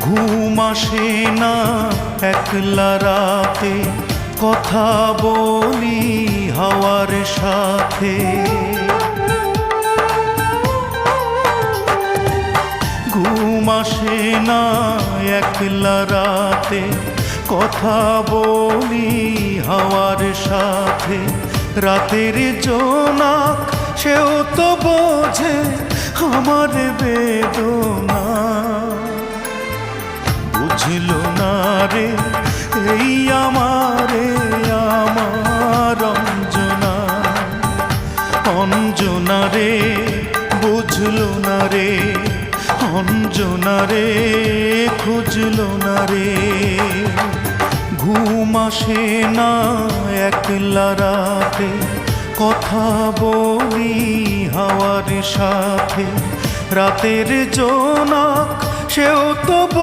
ঘুম আসে না একলা রাতে, কথা বলি হাওয়ার সাথে। ঘুম আসে না একলা রাতে, কথা বলি হাওয়ার সাথে। রাতের জোনাক সেও তো বোঝে আমার বেদনা। বুঝলো না রে এই আমার অঞ্জনা। অঞ্জনা রে বুঝলো না রে, অঞ্জনা রে খুঁজলো না রে। ঘুম আসে না একলা রাতে, কথা বলি হাওয়ার সাথে। রাতের জোনাক সেও তো